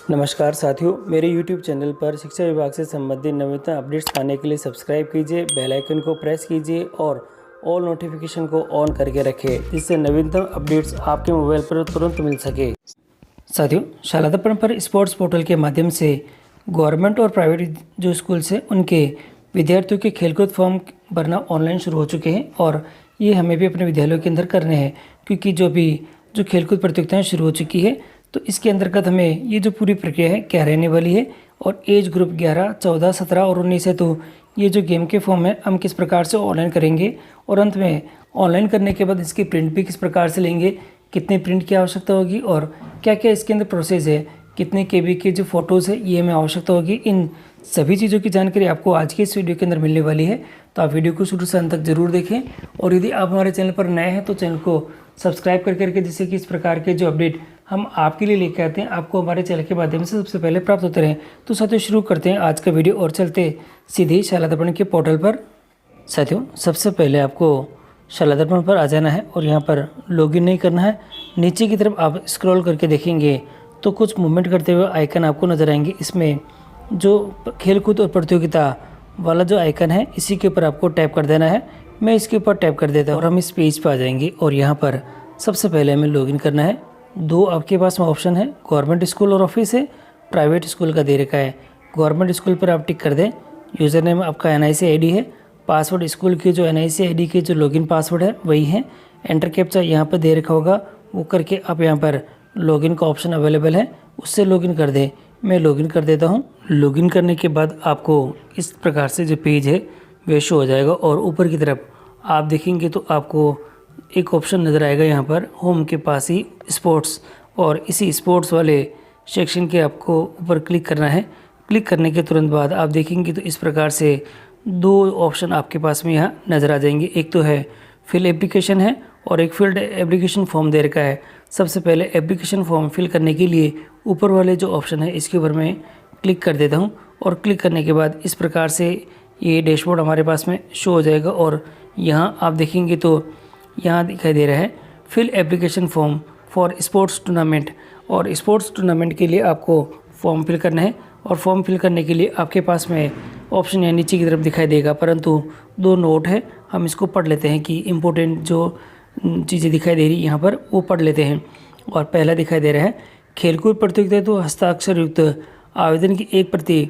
नमस्कार साथियों, मेरे YouTube चैनल पर शिक्षा विभाग से संबंधित नवीनतम अपडेट्स पाने के लिए सब्सक्राइब कीजिए, बेल आइकन को प्रेस कीजिए और ऑल नोटिफिकेशन को ऑन करके रखें, जिससे नवीनतम अपडेट्स आपके मोबाइल पर तुरंत मिल सके। साथियों, शाला दर्पण पर स्पोर्ट्स पोर्टल के माध्यम से गवर्नमेंट और प्राइवेट जो स्कूल्स हैं उनके विद्यार्थियों के खेलकूद फॉर्म भरना ऑनलाइन शुरू हो चुके हैं और ये हमें भी अपने विद्यालयों के अंदर करने हैं, क्योंकि जो खेलकूद प्रतियोगिताएं शुरू हो चुकी है तो इसके अंतर्गत हमें ये जो पूरी प्रक्रिया है क्या रहने वाली है और एज ग्रुप 11, 14, 17 और 19 है तो ये जो गेम के फॉर्म है हम किस प्रकार से ऑनलाइन करेंगे और अंत में ऑनलाइन करने के बाद इसकी प्रिंट भी किस प्रकार से लेंगे, कितने प्रिंट की आवश्यकता होगी और क्या क्या इसके अंदर प्रोसेस है, कितने केबी के जो फोटोज़ है ये हमें आवश्यकता होगी। इन सभी चीज़ों की जानकारी आपको आज के इस वीडियो के अंदर मिलने वाली है, तो आप वीडियो को शुरू से अंत तक जरूर देखें और यदि आप हमारे चैनल पर नए हैं तो चैनल को सब्सक्राइब करके जिससे कि इस प्रकार के जो अपडेट हम आपके लिए लेके आते हैं आपको हमारे चैनल के माध्यम से सबसे पहले प्राप्त होते रहें। तो साथियों शुरू करते हैं आज का वीडियो और चलते सीधे शाला दर्पण के पोर्टल पर। साथियों सबसे पहले आपको शाला दर्पण पर आ जाना है और यहाँ पर लॉगिन नहीं करना है। नीचे की तरफ आप स्क्रॉल करके देखेंगे तो कुछ मूवमेंट करते हुए आइकन आपको नजर आएंगे। इसमें जो खेलकूद और प्रतियोगिता वाला जो आइकन है इसी के ऊपर आपको टैप कर देना है। मैं इसके ऊपर टैप कर देता हूँ और हम इस पेज पर आ जाएंगे और यहाँ पर सबसे पहले हमें लॉगिन करना है। दो आपके पास में ऑप्शन है, गवर्नमेंट स्कूल और ऑफिस है, प्राइवेट स्कूल का दे रखा है। गवर्नमेंट स्कूल पर आप टिक कर दें। यूज़र नेम आपका NIC ID है, पासवर्ड स्कूल की जो NIC ID के जो लॉगिन पासवर्ड है वही है। एंटर कैप्चा यहाँ पर दे रखा होगा, वो करके आप यहाँ पर लॉगिन का ऑप्शन अवेलेबल है उससे लॉगिन कर दें। मैं लॉगिन कर देता हूँ। लॉगिन करने के बाद आपको इस प्रकार से जो पेज है वह शो हो जाएगा और ऊपर की तरफ आप देखेंगे तो आपको एक ऑप्शन नज़र आएगा यहाँ पर होम के पास ही स्पोर्ट्स, और इसी स्पोर्ट्स वाले सेक्शन के आपको ऊपर क्लिक करना है। क्लिक करने के तुरंत बाद आप देखेंगे तो इस प्रकार से दो ऑप्शन आपके पास में यहाँ नज़र आ जाएंगे। एक तो है फिल एप्लीकेशन है और एक फील्ड एप्लीकेशन फॉर्म दे रखा है। सबसे पहले एप्लीकेशन फॉर्म फिल करने के लिए ऊपर वाले जो ऑप्शन है इसके ऊपर मैं क्लिक कर देता हूँ और क्लिक करने के बाद इस प्रकार से ये डैशबोर्ड हमारे पास में शो हो जाएगा और यहाँ आप देखेंगे तो यहाँ दिखाई दे रहा है fill application form for sports tournament, और स्पोर्ट्स टूर्नामेंट के लिए आपको फॉर्म फिल करना है और फॉर्म फिल करने के लिए आपके पास में ऑप्शन यहाँ नीचे की तरफ दिखाई देगा, परंतु दो नोट है हम इसको पढ़ लेते हैं कि इम्पोर्टेंट जो चीज़ें दिखाई दे रही यहाँ पर वो पढ़ लेते हैं। और पहला दिखाई दे रहा है खेलकूद प्रतियोगिता तो हस्ताक्षर युक्त आवेदन की एक प्रति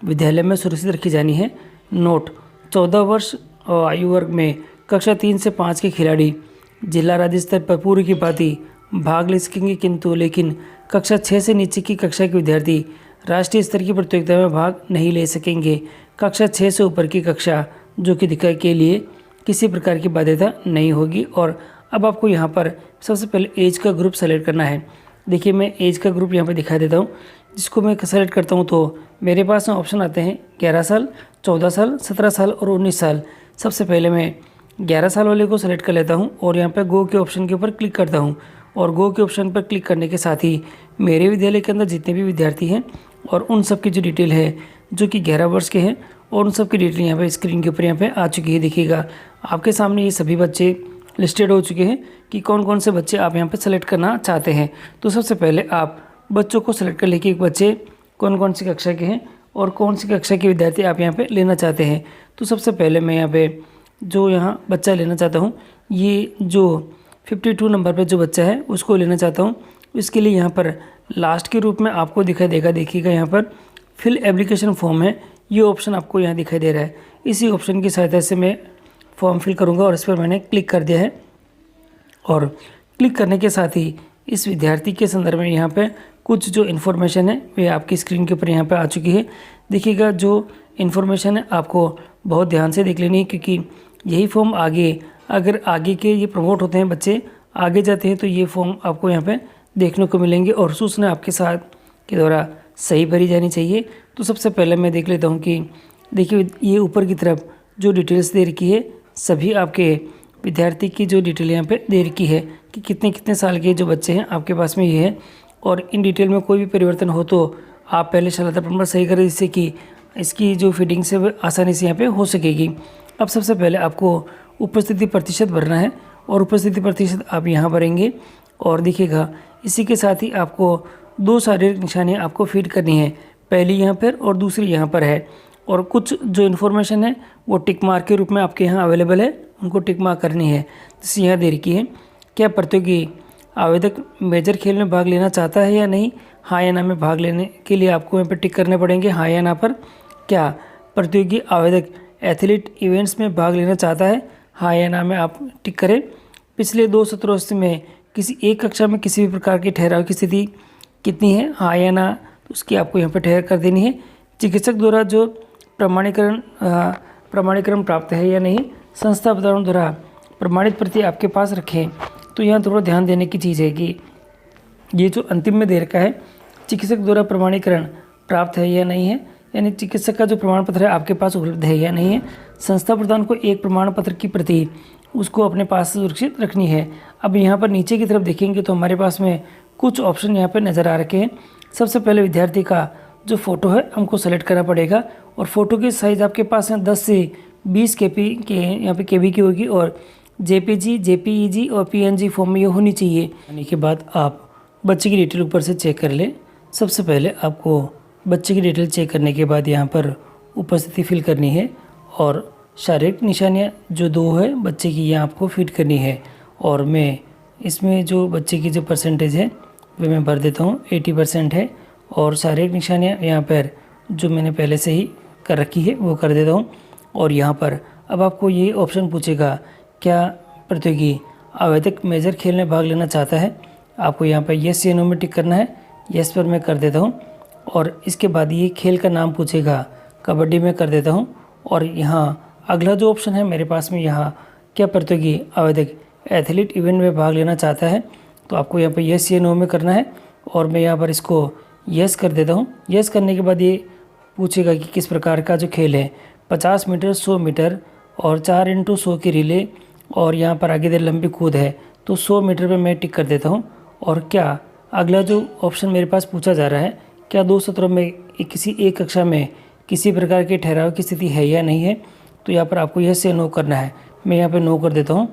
विद्यालय में सुरक्षित रखी जानी है। नोट 14 वर्ष आयु वर्ग में कक्षा 3 से 5 के खिलाड़ी जिला राज्य स्तर पर पूर्व की भांति भाग ले सकेंगे, किंतु लेकिन कक्षा 6 से नीचे की कक्षा के विद्यार्थी राष्ट्रीय स्तर की प्रतियोगिता में भाग नहीं ले सकेंगे। कक्षा 6 से ऊपर की कक्षा जो कि दिखाई के लिए किसी प्रकार की बाध्यता नहीं होगी। और अब आपको यहाँ पर सबसे पहले एज का ग्रुप सेलेक्ट करना है। देखिए मैं एज का ग्रुप यहाँ पर दिखा देता हूँ, जिसको मैं सेलेक्ट करता हूँ तो मेरे पास में ऑप्शन आते हैं 11 साल, 14 साल, 17 साल और 19 साल। सबसे पहले मैं 11 साल वाले को सेलेक्ट कर लेता हूं और यहाँ पर गो के ऑप्शन के ऊपर क्लिक करता हूं और गो के ऑप्शन पर क्लिक करने के साथ ही मेरे विद्यालय के अंदर जितने भी विद्यार्थी हैं और उन सब की जो डिटेल है जो कि 11 वर्ष के हैं और उन सब की डिटेल यहाँ पे स्क्रीन के ऊपर यहाँ पे आ चुकी है। देखिएगा आपके सामने ये सभी बच्चे लिस्टेड हो चुके हैं कि कौन कौन से बच्चे आप यहाँ पर सेलेक्ट करना चाहते हैं। तो सबसे पहले आप बच्चों को सेलेक्ट कर लेके बच्चे कौन कौन सी कक्षा के हैं और कौन सी कक्षा के विद्यार्थी आप यहाँ पर लेना चाहते हैं। तो सबसे पहले मैं यहाँ पे जो यहाँ बच्चा लेना चाहता हूँ, ये जो 52 नंबर पे जो बच्चा है उसको लेना चाहता हूँ। इसके लिए यहाँ पर लास्ट के रूप में आपको दिखाई देगा, देखिएगा यहाँ पर फिल एप्लीकेशन फॉर्म है, ये ऑप्शन आपको यहाँ दिखाई दे रहा है। इसी ऑप्शन की सहायता से मैं फॉर्म फिल करूँगा और इस पर मैंने क्लिक कर दिया है और क्लिक करने के साथ ही इस विद्यार्थी के संदर्भ में यहाँ पर कुछ जो इन्फॉर्मेशन है वे आपकी स्क्रीन के ऊपर यहाँ पर आ चुकी है। देखिएगा जो इन्फॉर्मेशन है आपको बहुत ध्यान से देख लेनी है, क्योंकि यही फॉर्म आगे अगर आगे के ये प्रमोट होते हैं, बच्चे आगे जाते हैं तो ये फॉर्म आपको यहाँ पे देखने को मिलेंगे और सूचना आपके साथ के द्वारा सही भरी जानी चाहिए। तो सबसे पहले मैं देख लेता हूँ कि देखिए ये ऊपर की तरफ जो डिटेल्स दे रखी है सभी आपके विद्यार्थी की जो डिटेल यहाँ पे दे रखी है कि कितने कितने साल के जो बच्चे हैं आपके पास में ये है। और इन डिटेल में कोई भी परिवर्तन हो तो आप पहले शाला दर्पण पर सही करें, जिससे कि इसकी जो फिटिंग से वो आसानी से यहाँ पे हो सकेगी। अब सबसे पहले आपको उपस्थिति प्रतिशत भरना है और उपस्थिति प्रतिशत आप यहाँ भरेंगे और दिखेगा। इसी के साथ ही आपको दो शारीरिक निशानियाँ आपको फीड करनी है, पहली यहाँ पर और दूसरी यहाँ पर है। और कुछ जो इन्फॉर्मेशन है वो टिक मार्क के रूप में आपके यहाँ अवेलेबल है, उनको टिक मार्क करनी है। जैसे यहाँ दे रखी है, क्या प्रतियोगी आवेदक मेजर खेल में भाग लेना चाहता है या नहीं, हाँ या ना में भाग लेने के लिए आपको यहाँ पर टिक करने पड़ेंगे, हाँ या ना पर। क्या प्रतियोगी आवेदक एथलीट इवेंट्स में भाग लेना चाहता है, हाँ या ना में आप टिक करें। पिछले 2 सत्रों में किसी एक कक्षा में किसी भी प्रकार की ठहराव की स्थिति कितनी है, हाँ या ना, तो उसकी आपको यहाँ पर ठहर कर देनी है। चिकित्सक द्वारा जो प्रमाणीकरण प्राप्त है या नहीं, संस्था द्वारा प्रमाणित प्रति आपके पास रखें। तो यहाँ थोड़ा ध्यान देने की चीज़ है कि ये जो अंतिम में दे रखा है, चिकित्सक द्वारा प्रमाणीकरण प्राप्त है या नहीं है, यानी चिकित्सक का जो प्रमाण पत्र है आपके पास उपलब्ध है या नहीं है। संस्था प्रदान को एक प्रमाण पत्र की प्रति उसको अपने पास सुरक्षित रखनी है। अब यहाँ पर नीचे की तरफ देखेंगे तो हमारे पास में कुछ ऑप्शन यहाँ पर नज़र आ रखे हैं। सबसे पहले विद्यार्थी का जो फ़ोटो है हमको सेलेक्ट करना पड़ेगा, और फ़ोटो की साइज़ आपके पास है 10 से 20 केपी के यहाँ पे केबी की होगी, और जेपीजी, जेपीईजी और पीएनजी फॉर्म में ये होनी चाहिए। यानी के बाद आप बच्चे की डिटेल ऊपर से चेक कर लें। सबसे पहले आपको बच्चे की डिटेल चेक करने के बाद यहाँ पर उपस्थिति फिल करनी है, और शारीरिक निशानियाँ जो 2 है बच्चे की यहाँ आपको फिट करनी है। और मैं इसमें जो बच्चे की जो परसेंटेज है वह मैं भर देता हूँ, 80% है। और शारीरिक निशानियाँ यहाँ पर जो मैंने पहले से ही कर रखी है वो कर देता हूँ। और यहाँ पर अब आपको ये ऑप्शन पूछेगा, क्या प्रतियोगी आवेदक मेजर खेल में भाग लेना चाहता है, आपको यहाँ पर येस या नो में टिक करना है। येस पर मैं कर देता हूँ, और इसके बाद ये खेल का नाम पूछेगा, कबड्डी में कर देता हूँ। और यहाँ अगला जो ऑप्शन है मेरे पास में, यहाँ क्या प्रतियोगी आवेदक एथलीट इवेंट में भाग लेना चाहता है, तो आपको यहाँ पर येस या नो में करना है। और मैं यहाँ पर इसको येस कर देता हूँ। येस करने के बाद ये पूछेगा कि किस प्रकार का जो खेल है, 50 मीटर, 100 मीटर और 4x100 की रिले, और यहाँ पर आगे दे लंबी कूद है, तो 100 मीटर पे मैं टिक कर देता हूँ। और क्या अगला जो ऑप्शन मेरे पास पूछा जा रहा है, क्या 2 सत्रों में किसी एक कक्षा में किसी प्रकार के ठहराव की स्थिति है या नहीं है, तो यहाँ पर आपको येस या नो करना है। मैं यहाँ पर नो कर देता हूँ।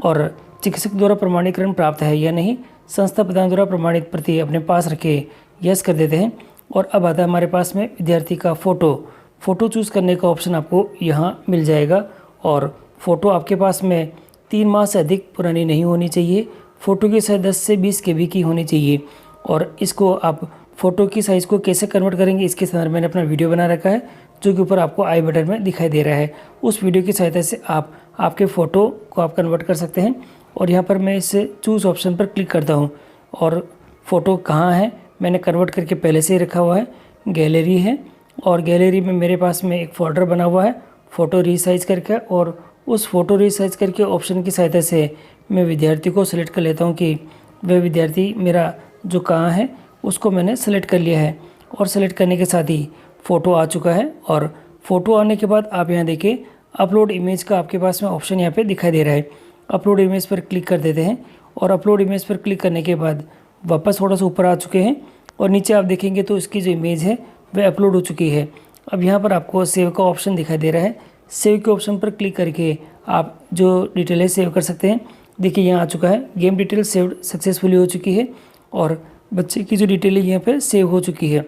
और चिकित्सक द्वारा प्रमाणीकरण प्राप्त है या नहीं, संस्था प्रदान द्वारा प्रमाणित प्रति अपने पास रखे, यस कर देते हैं। और अब आता है हमारे पास में विद्यार्थी का फ़ोटो चूज़ करने का ऑप्शन आपको यहाँ मिल जाएगा। और फ़ोटो आपके पास में 3 माह से अधिक पुरानी नहीं होनी चाहिए। फ़ोटो की साइज़ 10 से 20 केबी की होनी चाहिए। और इसको आप फ़ोटो की साइज़ को कैसे कन्वर्ट करेंगे, इसके संदर्भ में मैंने अपना वीडियो बना रखा है, जो कि ऊपर आपको आई बटन में दिखाई दे रहा है। उस वीडियो की सहायता से आप आपके फ़ोटो को आप कन्वर्ट कर सकते हैं। और यहाँ पर मैं इस चूज़ ऑप्शन पर क्लिक करता हूँ, और फ़ोटो कहाँ है मैंने कन्वर्ट करके पहले से ही रखा हुआ है, गैलरी है। और गैलरी में मेरे पास में एक फ़ोल्डर बना हुआ है फ़ोटो रीसाइज करके, और उस फ़ोटो रीसाइज करके ऑप्शन की सहायता से मैं विद्यार्थी को सिलेक्ट कर लेता हूँ कि वह विद्यार्थी मेरा जो कहाँ है उसको मैंने सेलेक्ट कर लिया है। और सेलेक्ट करने के साथ ही फ़ोटो आ चुका है। और फ़ोटो आने के बाद आप यहाँ देखिए अपलोड इमेज का आपके पास में ऑप्शन यहाँ पे दिखाई दे रहा है। अपलोड इमेज पर क्लिक कर देते हैं, और अपलोड इमेज पर क्लिक करने के बाद वापस थोड़ा सा ऊपर आ चुके हैं, और नीचे आप देखेंगे तो इसकी जो इमेज है वह अपलोड हो चुकी है। अब यहाँ पर आपको सेव का ऑप्शन दिखाई दे रहा है। सेव के ऑप्शन पर क्लिक करके आप जो डिटेल है सेव कर सकते हैं। देखिए यहाँ आ चुका है, गेम डिटेल सेव्ड सक्सेसफुली हो चुकी है, और बच्चे की जो डिटेल है यहाँ पे सेव हो चुकी है।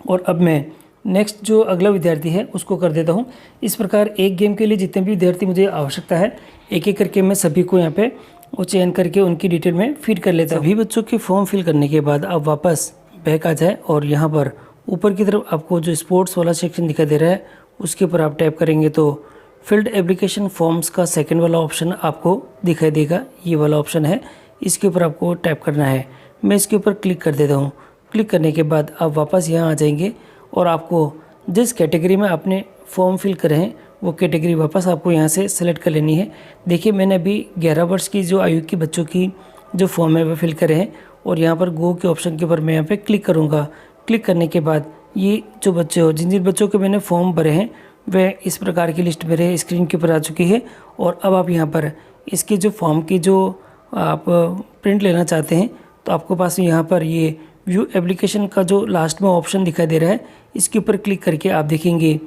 और अब मैं नेक्स्ट जो अगला विद्यार्थी है उसको कर देता हूँ। इस प्रकार एक गेम के लिए जितने भी विद्यार्थी मुझे आवश्यकता है, एक एक करके मैं सभी को यहाँ पे वो चयन करके उनकी डिटेल में फीड कर लेता हूँ। सभी बच्चों के फॉर्म फिल करने के बाद आप वापस बैक आ जाए, और यहाँ पर ऊपर की तरफ आपको जो स्पोर्ट्स वाला सेक्शन दिखाई दे रहा है उसके ऊपर आप टैप करेंगे तो फील्ड एप्लीकेशन फॉर्म्स का सेकंड वाला ऑप्शन आपको दिखाई देगा। ये वाला ऑप्शन है, इसके ऊपर आपको टैप करना है। मैं इसके ऊपर क्लिक कर देता हूँ। क्लिक करने के बाद आप वापस यहाँ आ जाएंगे, और आपको जिस कैटेगरी में आपने फॉर्म फिल करे हैं वो कैटेगरी वापस आपको यहाँ से सेलेक्ट कर लेनी है। देखिए मैंने अभी 11 वर्ष की जो आयु की बच्चों की जो फॉर्म है वो फिल करे हैं, और यहाँ पर गो के ऑप्शन के ऊपर मैं यहाँ पे क्लिक करूँगा। क्लिक करने के बाद ये जो बच्चे हो जिन बच्चों के मैंने फॉर्म भरे हैं वह इस प्रकार की लिस्ट मेरे स्क्रीन के ऊपर आ चुकी है। और अब आप यहाँ पर इसकी जो फॉर्म की जो आप प्रिंट लेना चाहते हैं तो आपके पास यहाँ पर ये व्यू एप्लीकेशन का जो लास्ट में ऑप्शन दिखाई दे रहा है, इसके ऊपर क्लिक करके आप देखेंगे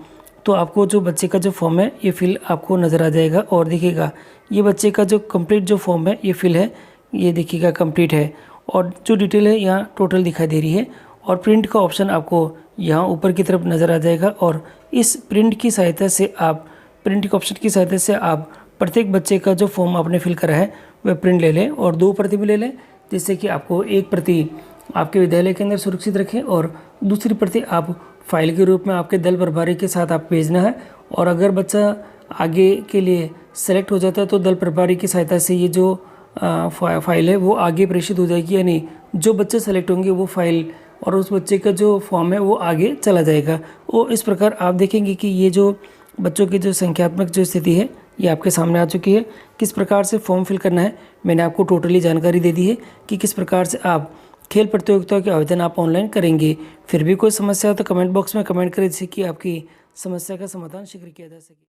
तो आपको जो बच्चे का जो फॉर्म है ये फिल आपको नज़र आ जाएगा। और देखिएगा ये बच्चे का जो कंप्लीट जो फॉर्म है ये फिल है, ये देखिएगा कंप्लीट है। और जो डिटेल है यहाँ टोटल दिखाई दे रही है। और प्रिंट का ऑप्शन आपको यहाँ ऊपर की तरफ नज़र आ जाएगा। और इस प्रिंट की सहायता से आप प्रिंट के ऑप्शन की सहायता से आप प्रत्येक बच्चे का जो फॉर्म आपने फिल करा है वह प्रिंट ले लें और 2 प्रति भी ले लें, जिससे कि आपको एक प्रति आपके विद्यालय के अंदर सुरक्षित रखें और दूसरी प्रति आप फाइल के रूप में आपके दल प्रभारी के साथ आप भेजना है। और अगर बच्चा आगे के लिए सेलेक्ट हो जाता है तो दल प्रभारी की सहायता से ये जो फाइल है वो आगे प्रेषित हो जाएगी, यानी जो बच्चे सेलेक्ट होंगे वो फाइल और उस बच्चे का जो फॉर्म है वो आगे चला जाएगा। और इस प्रकार आप देखेंगे कि ये जो बच्चों की जो संख्यात्मक जो स्थिति है ये आपके सामने आ चुकी है। किस प्रकार से फॉर्म फिल करना है मैंने आपको टोटली जानकारी दे दी है कि किस प्रकार से आप खेल प्रतियोगिताओं के आवेदन आप ऑनलाइन करेंगे। फिर भी कोई समस्या हो तो कमेंट बॉक्स में कमेंट करें, जिससे कि आपकी समस्या का समाधान शीघ्र किया जा सके।